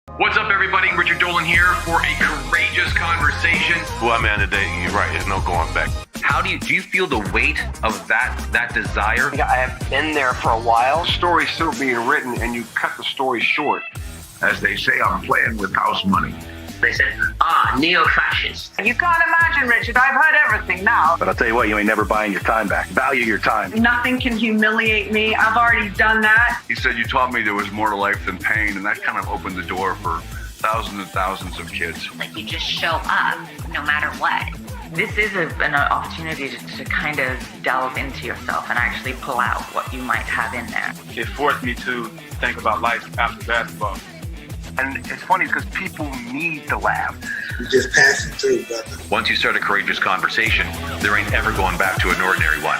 What's up, everybody? Richard Dolan here for a courageous conversation. Well, man, today you're right. There's no going back. How do you feel the weight of that desire? I have been there for a while. Story's still being written, and you cut the story short. As they say, I'm playing with house money. They said, neo-fascist. You can't imagine, Richard. I've heard everything now. But I'll tell you what, you ain't never buying your time back. Value your time. Nothing can humiliate me. I've already done that. He said, you taught me there was more to life than pain, and that kind of opened the door for thousands and thousands of kids. Like, you just show up no matter what. This is an opportunity to kind of delve into yourself and actually pull out what you might have in there. It forced me to think about life after basketball. And it's funny because people need to laugh. You just pass it through, brother. Once you start a courageous conversation, there ain't ever going back to an ordinary one.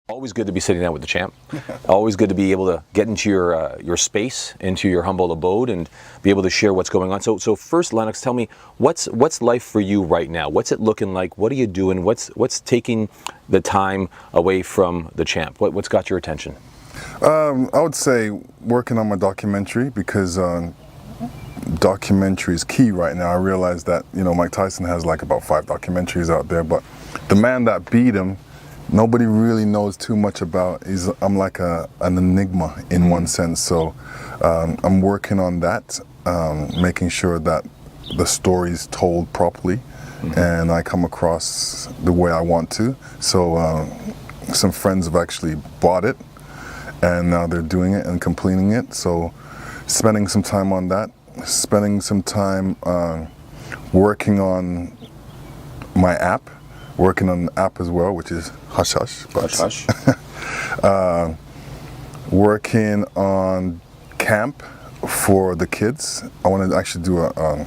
Always good to be sitting down with the champ. Always good to be able to get into your space, into your humble abode, and be able to share what's going on. So first, Lennox, tell me what's life for you right now? What's it looking like? What are you doing? What's taking the time away from the champ? What's got your attention? I would say working on my documentary, because documentary is key right now. I realize that Mike Tyson has like about 5 documentaries out there, but the man that beat him, nobody really knows too much about. I'm like an enigma in one sense. So I'm working on that, making sure that the story's told properly, and I come across the way I want to. So some friends have actually bought it, and now they're doing it and completing it. So spending some time on that, spending some time working on my app, working on the app as well, which is Hush Hush. Hush Hush. Working on camp for the kids. I want to actually do a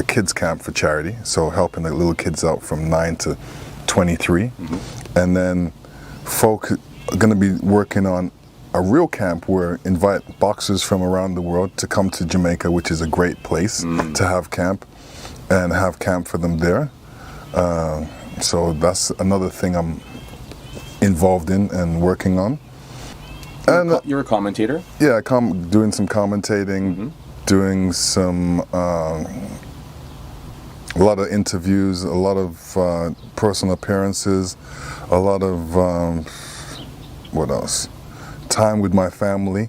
kids camp for charity, so helping the little kids out from 9 to 23. And then folk are going to be working on a real camp where invite boxers from around the world to come to Jamaica, which is a great place to have camp, and have camp for them there. So that's another thing I'm involved in and working on. And you're a commentator? Yeah, doing some commentating, doing some a lot of interviews, a lot of personal appearances, a lot of what else? Time with my family,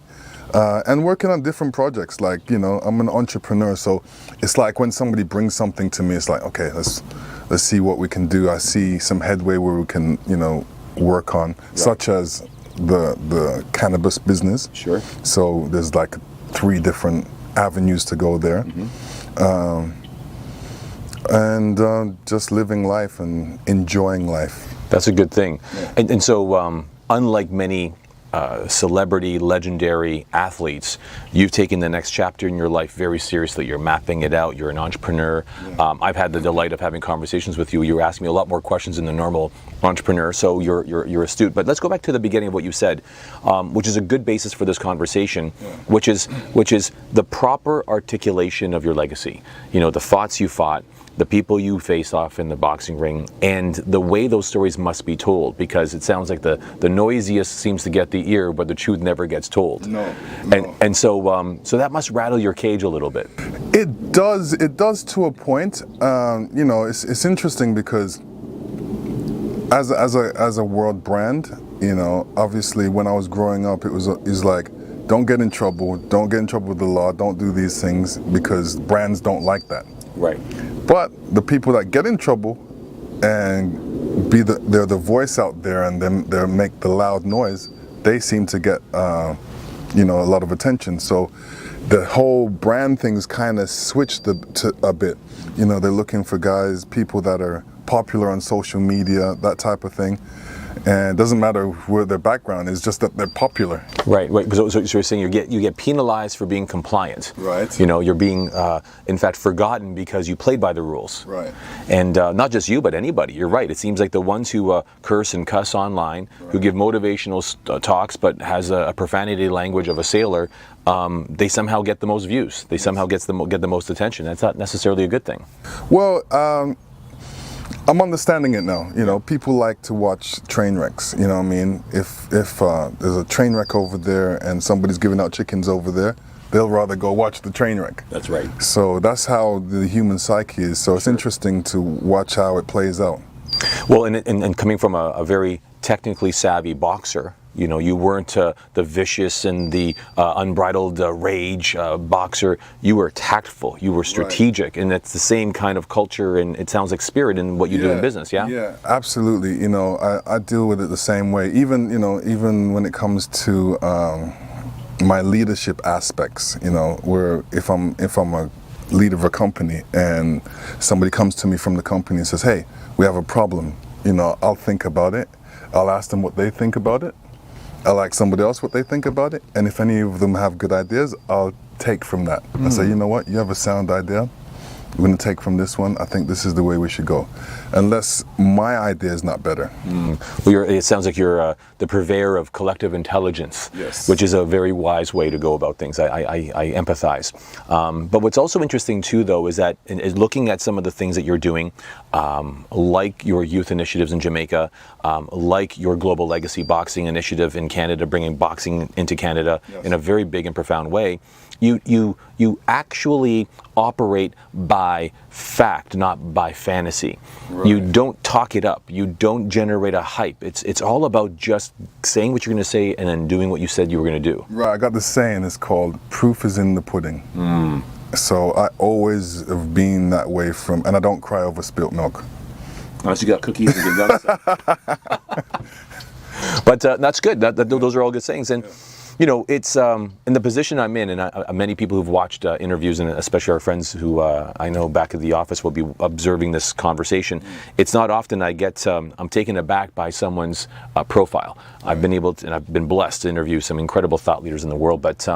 and working on different projects. Like, I'm an entrepreneur, so it's like when somebody brings something to me, it's like, okay, let's see what we can do. I see some headway where we can, work on, such as the cannabis business. Sure. So there's like 3 different avenues to go there, and just living life and enjoying life. That's a good thing. Yeah. And so, unlike many celebrity, legendary athletes, you've taken the next chapter in your life very seriously. You're mapping it out. You're an entrepreneur. Yeah. I've had the delight of having conversations with you. You're asking me a lot more questions than the normal entrepreneur, so you're astute. But let's go back to the beginning of what you said, which is a good basis for this conversation, which is the proper articulation of your legacy. The thoughts you fought, the people you face off in the boxing ring, and the way those stories must be told, because it sounds like the noisiest seems to get the ear, but the truth never gets told. No. And so that must rattle your cage a little bit. It does to a point. It's interesting because as a world brand, obviously when I was growing up, it was like, don't get in trouble with the law, don't do these things, because brands don't like that. Right. But the people that get in trouble and they're the voice out there, and they make the loud noise, they seem to get a lot of attention. So the whole brand thing's kind of switched a bit. They're looking for people that are popular on social media, that type of thing. And it doesn't matter where their background is, just that they're popular. Right. So you're saying you get penalized for being compliant. Right. You're being, in fact, forgotten because you played by the rules. Right. And not just you, but anybody. You're right. It seems like the ones who curse and cuss online, who give motivational talks, but has a profanity language of a sailor, they somehow get the most views. They somehow get the most attention. That's not necessarily a good thing. Well, I'm understanding it now. People like to watch train wrecks. If there's a train wreck over there and somebody's giving out chickens over there, they'll rather go watch the train wreck. That's right. So that's how the human psyche is. So it's interesting to watch how it plays out. Well, and coming from a very technically savvy boxer, you know, you weren't the vicious and the unbridled rage boxer. You were tactful. You were strategic, and it's the same kind of culture, and it sounds like spirit in what you do in business. Yeah. Yeah, absolutely. You know, I deal with it the same way. Even even when it comes to my leadership aspects. You know, where if I'm a leader of a company and somebody comes to me from the company and says, "Hey, we have a problem," you know, I'll think about it. I'll ask them what they think about it. I'll ask somebody else what they think about it. And if any of them have good ideas, I'll take from that. I say, you know what, you have a sound idea. We're going to take from this one. I think this is the way we should go. Unless my idea is not better. Well, it sounds like you're the purveyor of collective intelligence, which is a very wise way to go about things. I empathize. But what's also interesting too, though, is that in looking at some of the things that you're doing, like your youth initiatives in Jamaica, like your Global Legacy Boxing initiative in Canada, bringing boxing into Canada in a very big and profound way, you actually operate by fact, not by fantasy. You don't talk it up. You don't generate a hype. It's all about just saying what you're going to say and then doing what you said you were going to do. Right. I got this saying. It's called "Proof is in the pudding." So I always have been that way and I don't cry over spilt milk. Unless you got cookies and good But that's good. Those are all good sayings. And you know, it's in the position I'm in, and many people who've watched interviews, and especially our friends who I know back at the office will be observing this conversation. It's not often I get, I'm taken aback by someone's profile. I've been able to, and I've been blessed to interview some incredible thought leaders in the world, but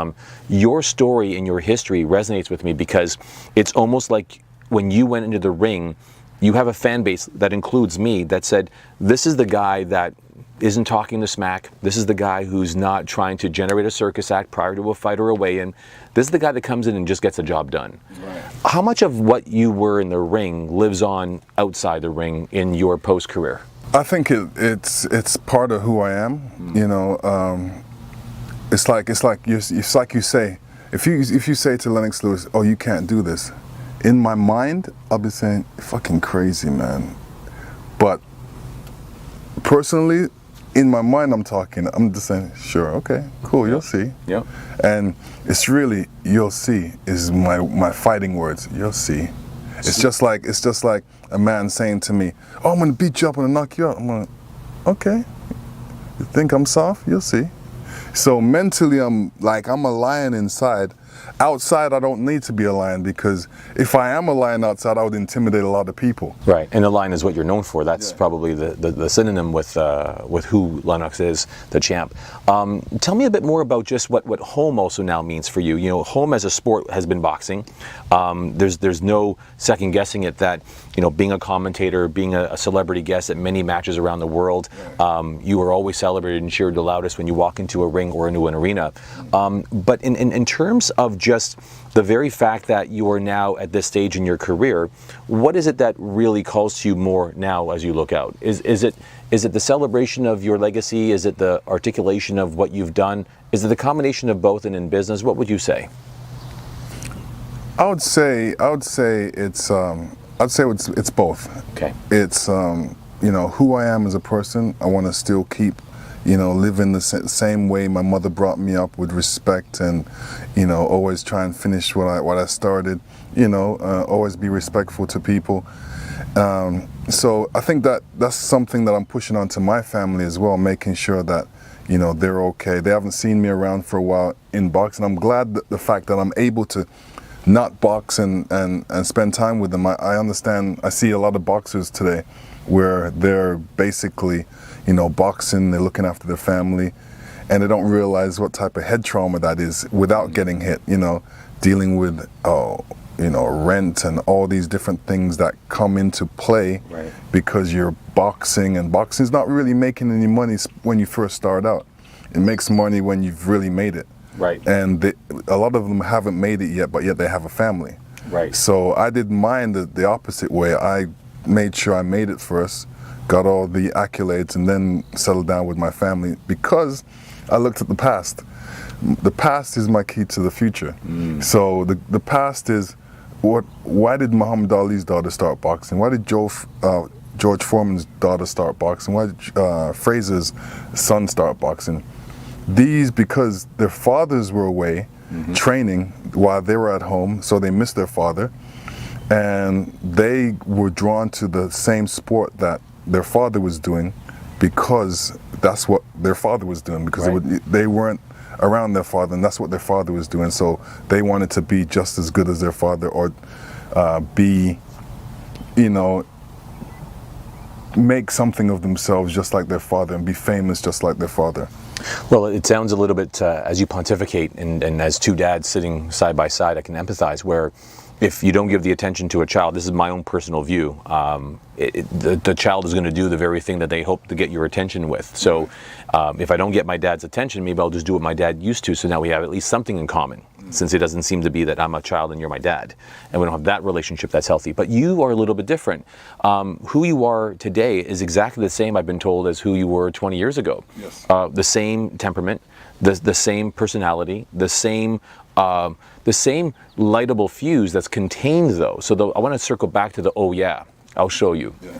your story and your history resonates with me because it's almost like when you went into the ring, you have a fan base that includes me that said, this is the guy that isn't talking the smack. This is the guy who's not trying to generate a circus act prior to a fight or a weigh-in. This is the guy that comes in and just gets the job done. How much of what you were in the ring lives on outside the ring in your post-career? I think it's part of who I am. You know, it's like you say, if you say to Lennox Lewis, "Oh, you can't do this," in my mind, I'll be saying, "Fucking crazy, man." But personally, in my mind, I'm just saying, "Sure, okay, cool, you'll see." Yeah. And it's really, "you'll see" is my fighting words. You'll see. It's just like a man saying to me, "Oh, I'm gonna beat you up, I'm gonna knock you out." I'm like, "Okay, you think I'm soft? You'll see." So mentally, I'm a lion inside. Outside, I don't need to be a lion, because if I am a lion outside, I would intimidate a lot of people. Right, and the lion is what you're known for. That's probably the synonym with who Lennox is, the champ. Tell me a bit more about just what home also now means for you. You know, home as a sport has been boxing. There's no second guessing it that, you know, being a commentator, being a celebrity guest at many matches around the world, you are always celebrated and cheered the loudest when you walk into a ring or into an arena. But in terms of just the very fact that you are now at this stage in your career, what is it that really calls to you more now as you look out? Is it the celebration of your legacy? Is it the articulation of what you've done? Is it the combination of both? And in business, what would you say? I would say it's both. Okay. It's you know, who I am as a person. I want to still keep, you know, living the same way my mother brought me up, with respect, and, you know, always try and finish what I started. You know, always be respectful to people. So I think that's something that I'm pushing on to my family as well, making sure that, you know, they're okay. They haven't seen me around for a while in boxing. I'm glad that the fact that I'm able to not box and spend time with them. I understand. I see a lot of boxers today where they're basically, you know, boxing, they're looking after their family, and they don't realize what type of head trauma that is without getting hit, you know, dealing with, you know, rent and all these different things that come into play because you're boxing, and boxing's not really making any money when you first start out. It makes money when you've really made it. Right. And a lot of them haven't made it yet, but yet they have a family. Right. So I did mine the opposite way. I made sure I made it first, got all the accolades, and then settled down with my family, because I looked at the past. The past is my key to the future. So the past is why did Muhammad Ali's daughter start boxing? Why did George Foreman's daughter start boxing? Why did Fraser's son start boxing? These, because their fathers were away training while they were at home, so they missed their father, and they were drawn to the same sport that their father was doing because that's what their father was doing, because they weren't around their father, and that's what their father was doing, so they wanted to be just as good as their father, or be, you know, make something of themselves just like their father and be famous just like their father. Well, it sounds a little bit, as you pontificate, and as two dads sitting side by side, I can empathize, where if you don't give the attention to a child, this is my own personal view, the child is going to do the very thing that they hope to get your attention with. So if I don't get my dad's attention, maybe I'll just do what my dad used to, so now we have at least something in common, since it doesn't seem to be that I'm a child and you're my dad, and we don't have that relationship that's healthy. But you are a little bit different. Who you are today is exactly the same, I've been told, as who you were 20 years ago. Yes. The same temperament, the same personality, the same lightable fuse that's contained, though. So I want to circle back to the, oh yeah, I'll show you. Yeah.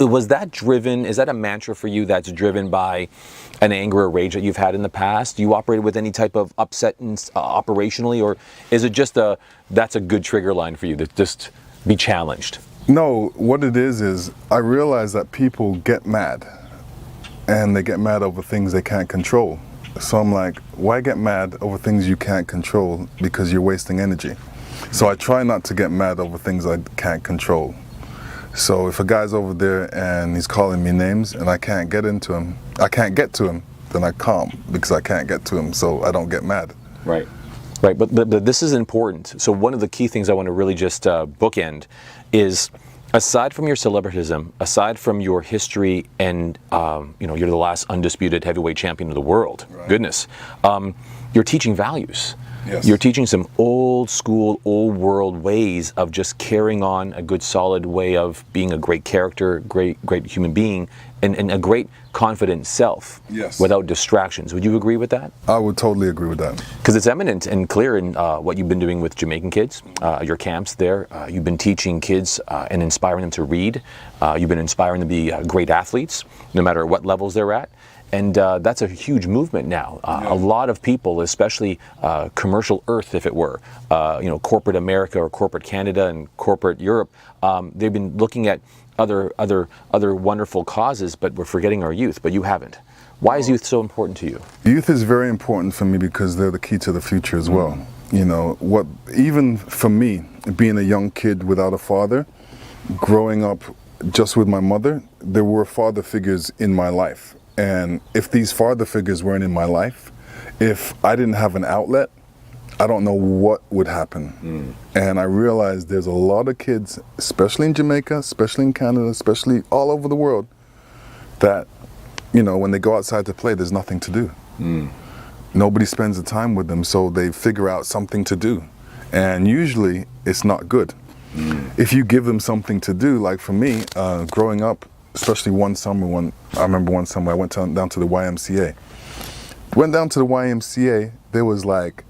Was that driven, is that a mantra for you that's driven by an anger or rage that you've had in the past? Do you operate with any type of upset operationally, or is it just that's a good trigger line for you, to just be challenged? No, what it is I realize that people get mad, and they get mad over things they can't control. So I'm like, why get mad over things you can't control? Because you're wasting energy. So I try not to get mad over things I can't control. So if a guy's over there and he's calling me names and I can't get to him, then I calm, because I can't get to him, so I don't get mad. Right. Right, but this is important. So one of the key things I want to really just bookend is, aside from your celebritism, aside from your history, and you're the last undisputed heavyweight champion of the world. Right. Goodness, you're teaching values. Yes. You're teaching some old school, old world ways of just carrying on a good, solid way of being a great character, great human being, and a great, confident self. Yes. Without distractions. Would you agree with that? I would totally agree with that. Because it's eminent and clear in what you've been doing with Jamaican kids, your camps there. You've been teaching kids and inspiring them to read. You've been inspiring them to be great athletes, no matter what levels they're at. And that's a huge movement now. A lot of people, especially commercial Earth, if it were, corporate America or corporate Canada and corporate Europe, they've been looking at other wonderful causes, but we're forgetting our youth. But you haven't. Why is youth so important to you? Youth is very important for me because they're the key to the future as well. You know, even for me, being a young kid without a father, growing up just with my mother, there were father figures in my life. And if these father figures weren't in my life, if I didn't have an outlet, I don't know what would happen. And I realized there's a lot of kids, especially in Jamaica, especially in Canada, especially all over the world, that, when they go outside to play, there's nothing to do. Nobody spends the time with them, so they figure out something to do. And usually it's not good. If you give them something to do, like for me, growing up, especially one summer, I remember one summer I went down to the YMCA. Went down to the YMCA, there was like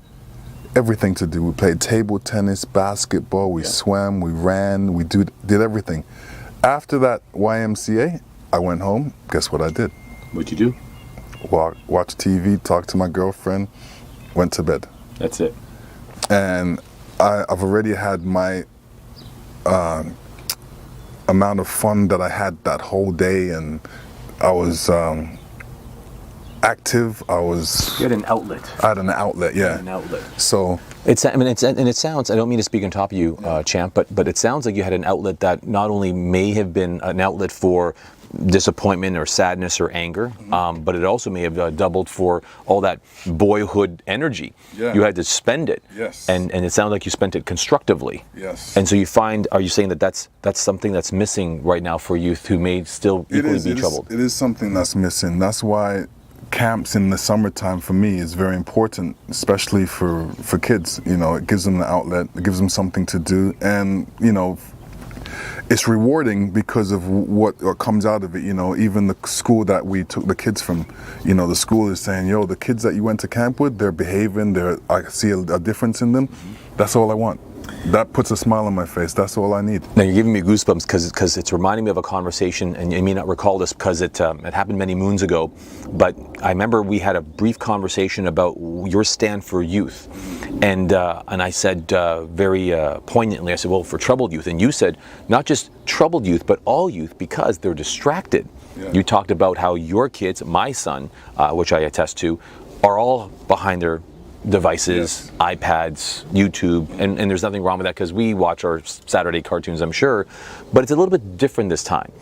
everything to do. We played table tennis, basketball, we swam, we ran, we did everything. After that YMCA, I went home. Guess what I did? What'd you do? Watch TV, talk to my girlfriend, went to bed. That's it. And I've already had my amount of fun that I had that whole day, and I was active. You had an outlet. I had an outlet, yeah. An outlet. So it sounds. I don't mean to speak on top of you, Champ, but it sounds like you had an outlet that not only may have been an outlet for disappointment or sadness or anger, but it also may have doubled for all that boyhood energy. Yeah. You had to spend it. Yes. And it sounds like you spent it constructively. Yes. And so are you saying that that's something that's missing right now for youth who may still equally be troubled? It is something that's missing. That's why camps in the summertime for me is very important, especially for kids. It gives them an outlet, it gives them something to do, and it's rewarding because of what comes out of it. You know, even the school that we took the kids from, you know, the school is saying, yo, the kids that you went to camp with, they're behaving, I see a difference in them. That's all I want. That puts a smile on my face. That's all I need. Now you're giving me goosebumps because it's reminding me of a conversation, and you may not recall this because it happened many moons ago, but I remember we had a brief conversation about your stand for youth, and I said very poignantly, I said, well, for troubled youth, and you said not just troubled youth, but all youth because they're distracted. Yeah. You talked about how your kids, my son, which I attest to, are all behind their devices, yes. iPads, YouTube, and there's nothing wrong with that because we watch our Saturday cartoons, I'm sure, but it's a little bit different this time.